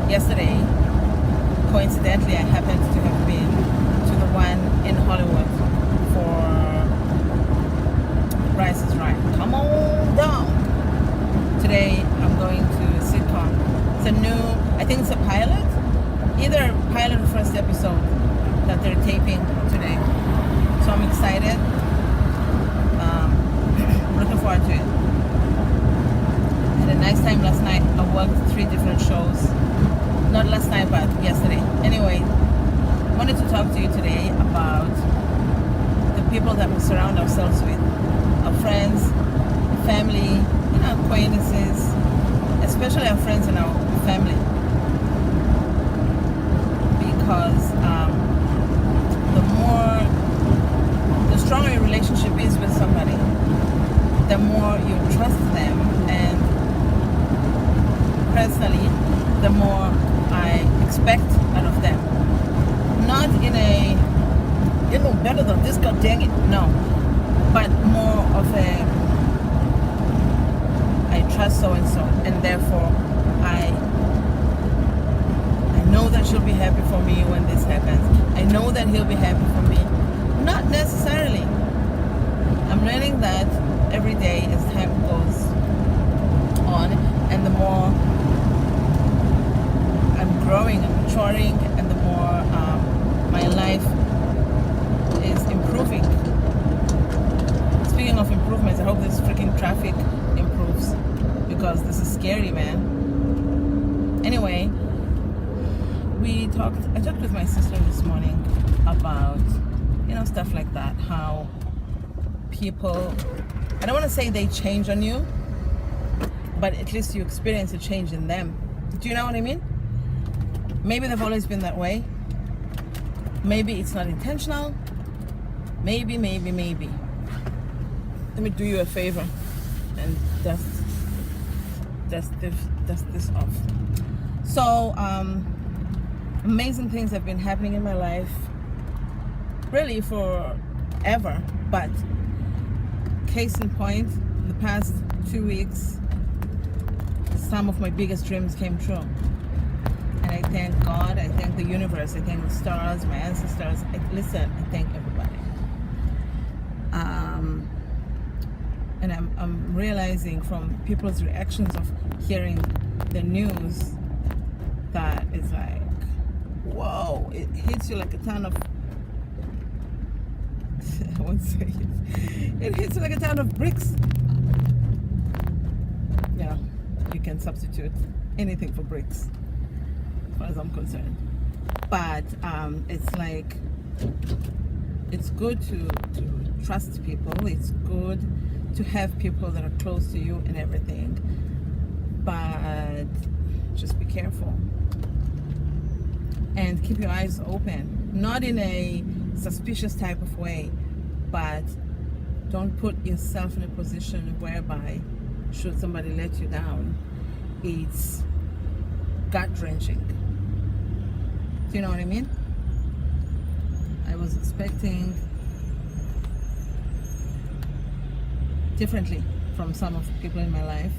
Yesterday, coincidentally, I happened to have been to the one in Hollywood for The Price is Right. Come on down. Today, I'm going to a sitcom. It's a new, I think it's a pilot, either pilot or first episode that they're taping today. So I'm excited. Looking forward to it. Had a nice time last night. I worked 3 different shows. Not last night, but yesterday. Anyway, I wanted to talk to you today about the people that we surround ourselves with. Our friends, family, and our acquaintances, especially our friends and our family. Because the stronger your relationship is with somebody, the more you trust them, and personally, the more I expect out of them. Not in a, you know, better than this, god dang it, no. But more of a, I trust so-and-so, and therefore I know that she'll be happy for me when this happens. I know that he'll be happy for me. Not necessarily. I'm learning that every day as time goes on, and the more I'm growing and maturing, and the more my life is improving. Speaking of improvements, I hope this freaking traffic improves, because this is scary, man. Anyway, I talked with my sister this morning about, you know, stuff like that, how people, I don't want to say they change on you, but at least you experience a change in them. Do you know what I mean? Maybe they've always been that way. Maybe it's not intentional. Maybe. Let me do you a favor and dust this off. So, amazing things have been happening in my life, really forever, but case in point, in the past 2 weeks, some of my biggest dreams came true. And I thank God, I thank the universe, I thank the stars, my ancestors, I thank everybody. And I'm realizing from people's reactions of hearing the news that it's like, whoa, it hits you like a ton of, I won't say it hits you like a ton of bricks. Yeah, you can substitute anything for bricks, as far as I'm concerned. But it's like, it's good to trust people. It's good to have people that are close to you and everything. But just be careful. And keep your eyes open. Not in a suspicious type of way, but don't put yourself in a position whereby, should somebody let you down, it's gut-wrenching. Do you know what I mean? I was expecting differently from some of the people in my life,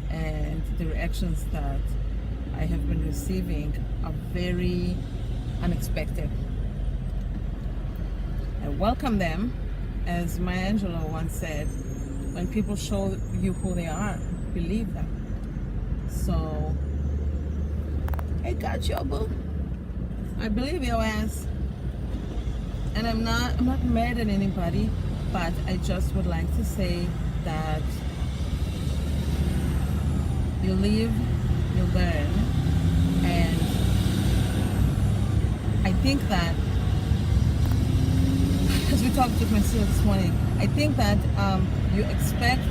and the reactions that I have been receiving are very unexpected. I welcome them. As Maya Angelou once said, when people show you who they are, believe them. So, I got you, boo. I believe your ass. And I'm not mad at anybody, but I just would like to say that you live, you learn, and I think that, as we talked with my sister this morning, I think that you expect,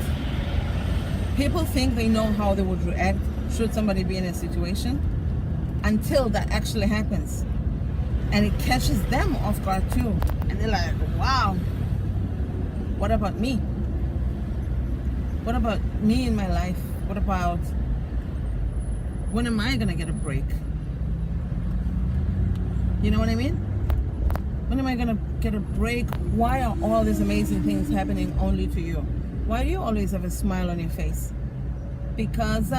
people think they know how they would react should somebody be in a situation, until that actually happens. And it catches them off guard too. And they're like, wow, what about me? What about me in my life? What about, when am I gonna get a break? You know what I mean? When am I gonna get a break? Why are all these amazing things happening only to you? Why do you always have a smile on your face? Because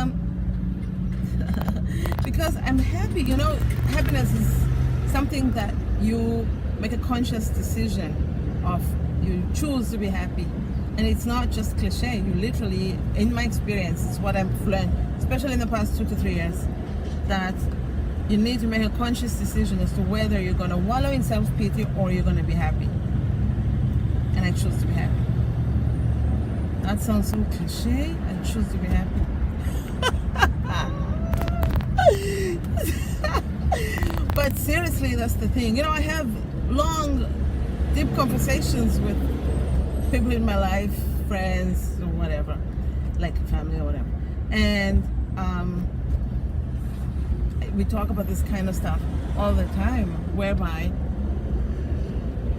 Because I'm happy. Happiness is something that you make a conscious decision of. You choose to be happy, and it's not just cliche. You literally, in my experience, it's what I've learned, especially in the past 2 to 3 years, that you need to make a conscious decision as to whether you're going to wallow in self-pity or you're going to be happy. And I choose to be happy. That sounds so cliche. I choose to be happy. But seriously, that's the thing. I have long, deep conversations with people in my life, friends or whatever, like family or whatever. And we talk about this kind of stuff all the time, whereby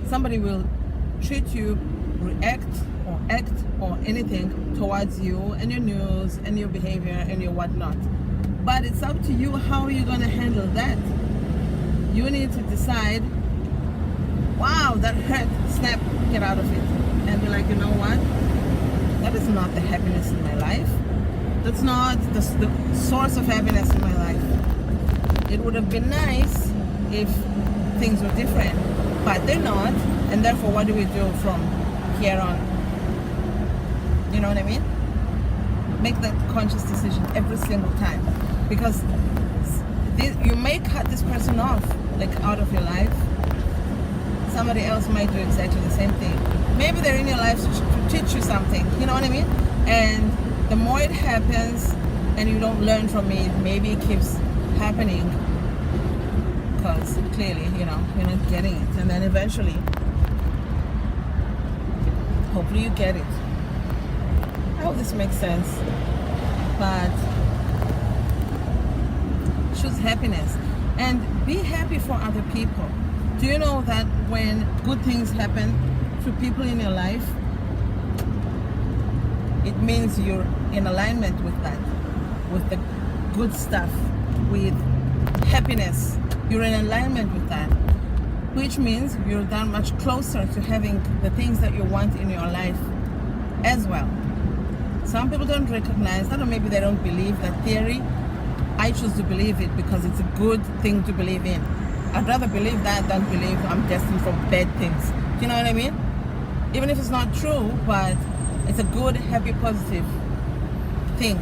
somebody will treat you, react or act or anything towards you and your news and your behavior and your whatnot. But it's up to you how you're going to handle that. You need to decide, wow, that hurt, snap, get out of it. And be like, you know what? That is not the happiness in my life. That's not the source of happiness in my life. It would have been nice if things were different, but they're not. And therefore, what do we do from here on? You know what I mean? Make that conscious decision every single time, because you may cut this person off, like out of your life. Somebody else might do exactly the same thing. Maybe they're in your life to teach you something. You know what I mean? And the more it happens, and you don't learn from it, maybe it keeps happening because clearly, you're not getting it, and then eventually, hopefully, you get it. I hope this makes sense. But choose happiness and be happy for other people. Do you know that when good things happen to people in your life, it means you're in alignment with that, with the good stuff, with happiness. You're in alignment with that, which means you're that much closer to having the things that you want in your life as well. Some people don't recognize that, or maybe they don't believe that theory. I choose to believe it because it's a good thing to believe in. I'd rather believe that than believe I'm destined for bad things. Do you know what I mean? Even if it's not true, but it's a good, happy, positive thing.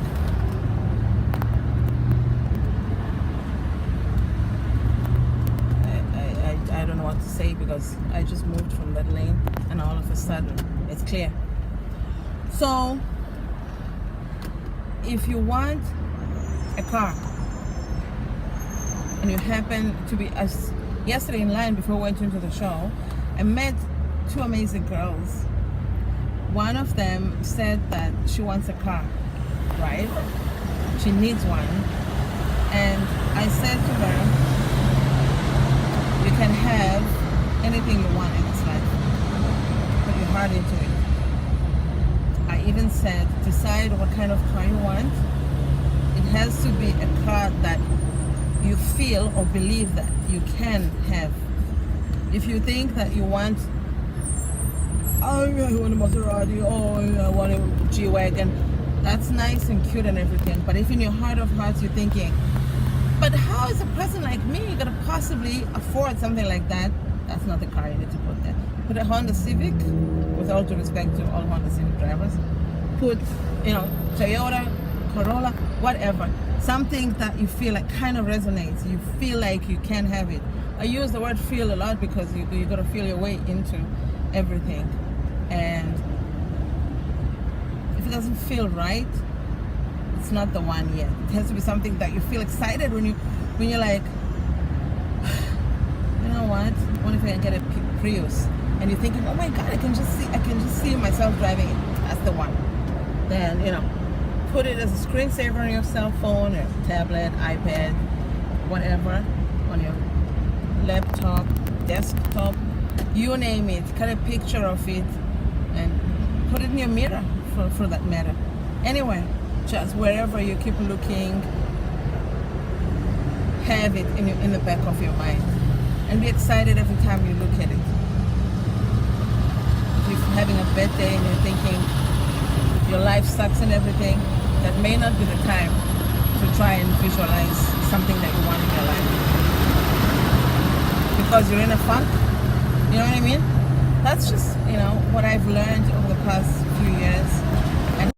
I don't know what to say because I just moved from that lane and all of a sudden it's clear. So if you want a car and you happen to be, as yesterday in line before we went into the show, I met two amazing girls. One of them said that she wants a car, right? She needs one. And I said to her, you can have anything you want in this life. Put your heart into it. I even said, decide what kind of car you want. It has to be a car that you feel or believe that you can have. If you think that you want, oh, I want a Maserati, oh, I want a G-Wagon, that's nice and cute and everything. But if in your heart of hearts you're thinking, but how is a person like me going to possibly afford something like that? That's not the car you need to put there. Put a Honda Civic, with all due respect to all Honda Civic drivers. Put, Toyota, Corolla, whatever. Something that you feel like kind of resonates. You feel like you can have it. I use the word feel a lot because you got to feel your way into everything. And if it doesn't feel right, it's not the one yet. It has to be something that you feel excited when you're like, you know what? What if I can get a Prius? And you're thinking, oh my God, I can just see myself driving it. That's the one. Then put it as a screensaver on your cell phone or tablet, iPad, whatever, on your laptop, desktop, you name it. Cut a picture of it and put it in your mirror, for that matter. Anyway, just wherever you keep looking, have it in the back of your mind and be excited every time you look at it. If you're having a bad day and you're thinking your life sucks and everything, that may not be the time to try and visualize something that you want in your life because you're in a funk. You know what I mean? That's just, what I've learned over the past